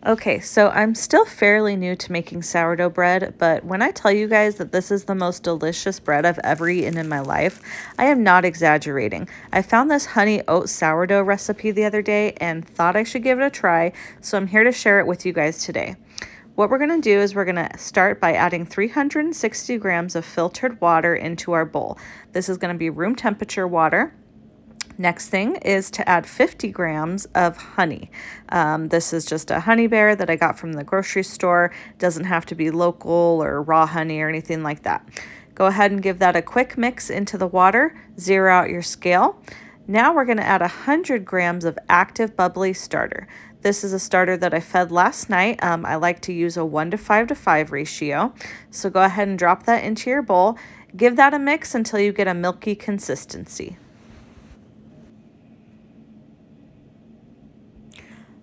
Okay, so I'm still fairly new to making sourdough bread, but when I tell you guys that this is the most delicious bread I've ever eaten in my life, I am not exaggerating. I found this honey oat sourdough recipe the other day and thought I should give it a try, so I'm here to share it with you guys today. What we're going to do is we're going to start by adding 360 grams of filtered water into our bowl. This is going to be room temperature water. Next thing is to add 50 grams of honey. This is just a honey bear that I got from the grocery store. Doesn't have to be local or raw honey or anything like that. Go ahead and give that a quick mix into the water. Zero out your scale. Now we're going to add 100 grams of active bubbly starter. This is a starter that I fed last night. I like to use a 1:5 ratio. So go ahead and drop that into your bowl. Give that a mix until you get a milky consistency.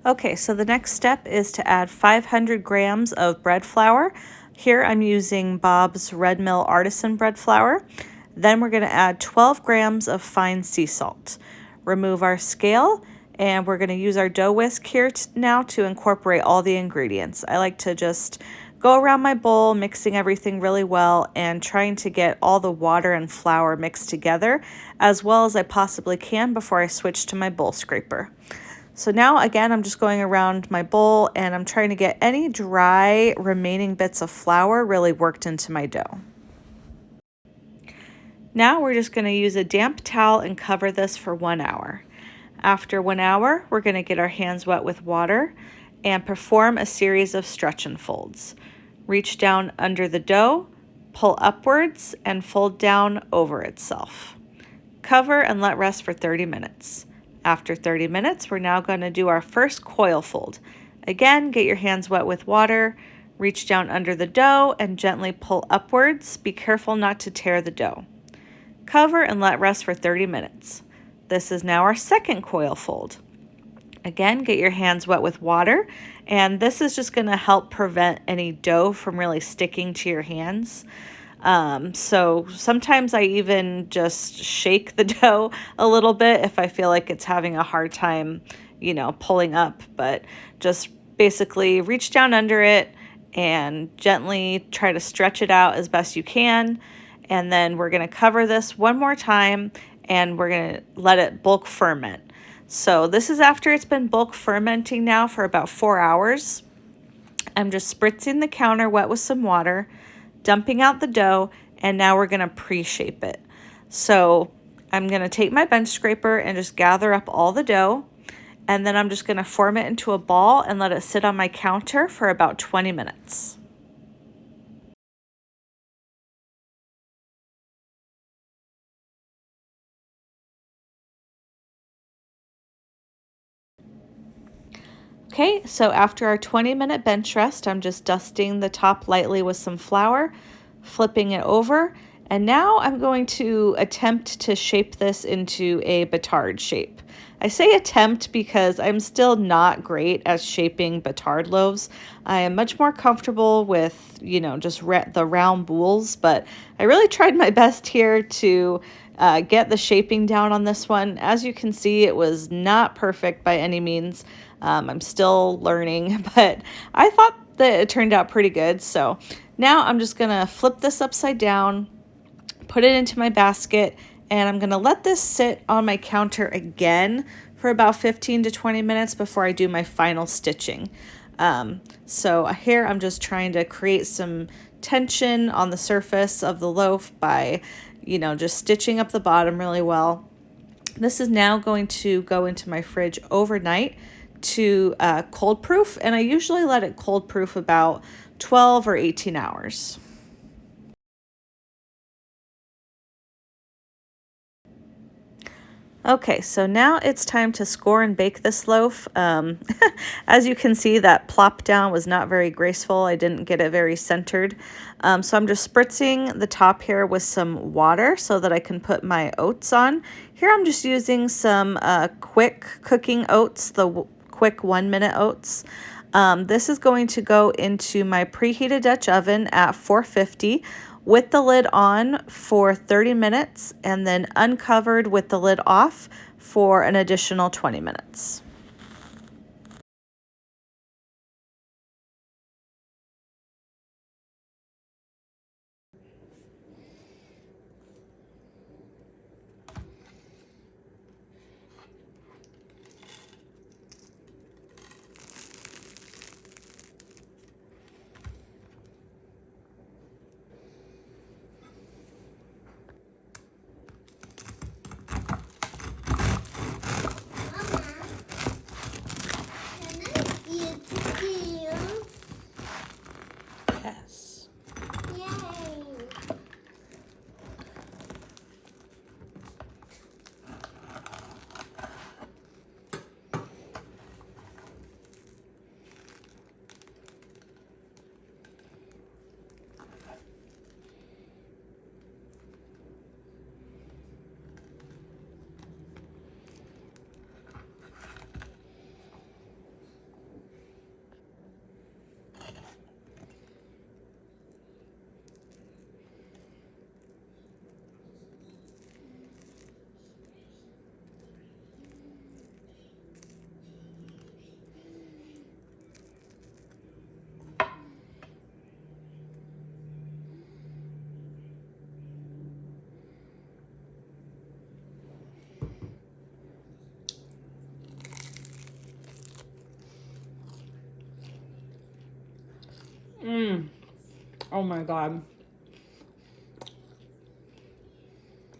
Okay, so the next step is to add 500 grams of bread flour. Here I'm using Bob's Red Mill Artisan bread flour. Then we're going to add 12 grams of fine sea salt. Remove our scale, and we're going to use our dough whisk here now to incorporate all the ingredients. I like to just go around my bowl, mixing everything really well and trying to get all the water and flour mixed together as well as I possibly can before I switch to my bowl scraper. So now again, I'm just going around my bowl and I'm trying to get any dry remaining bits of flour really worked into my dough. Now we're just going to use a damp towel and cover this for 1 hour. After 1 hour, we're going to get our hands wet with water and perform a series of stretch and folds. Reach down under the dough, pull upwards, and fold down over itself. Cover and let rest for 30 minutes. After 30 minutes, we're now going to do our first coil fold. Again, get your hands wet with water, reach down under the dough and gently pull upwards. Be careful not to tear the dough. Cover and let rest for 30 minutes. This is now our second coil fold. Again, get your hands wet with water, and this is just going to help prevent any dough from really sticking to your hands. So sometimes I even just shake the dough a little bit if I feel like it's having a hard time, pulling up, but just basically reach down under it and gently try to stretch it out as best you can. And then we're going to cover this one more time and we're going to let it bulk ferment. So this is after it's been bulk fermenting now for about 4 hours. I'm just spritzing the counter wet with some water, dumping out the dough, and now we're going to pre-shape it. So I'm going to take my bench scraper and just gather up all the dough, and then I'm just going to form it into a ball and let it sit on my counter for about 20 minutes. Okay, so after our 20-minute bench rest, I'm just dusting the top lightly with some flour, flipping it over, and now I'm going to attempt to shape this into a batard shape. I say attempt because I'm still not great at shaping batard loaves. I am much more comfortable with, just the round boules, but I really tried my best here to get the shaping down on this one. As you can see, it was not perfect by any means. I'm still learning, but I thought that it turned out pretty good. So now I'm just gonna flip this upside down, put it into my basket, and I'm gonna let this sit on my counter again for about 15 to 20 minutes before I do my final stitching. So here I'm just trying to create some tension on the surface of the loaf by, just stitching up the bottom really well. This is now going to go into my fridge overnight to cold proof, and I usually let it cold proof about 12 or 18 hours. Okay, so now it's time to score and bake this loaf. As you can see, that plop down was not very graceful. I didn't get it very centered. So I'm just spritzing the top here with some water so that I can put my oats on. Here I'm just using some quick cooking oats, the quick 1-minute oats. This is going to go into my preheated Dutch oven at 450 with the lid on for 30 minutes and then uncovered with the lid off for an additional 20 minutes. Oh my God.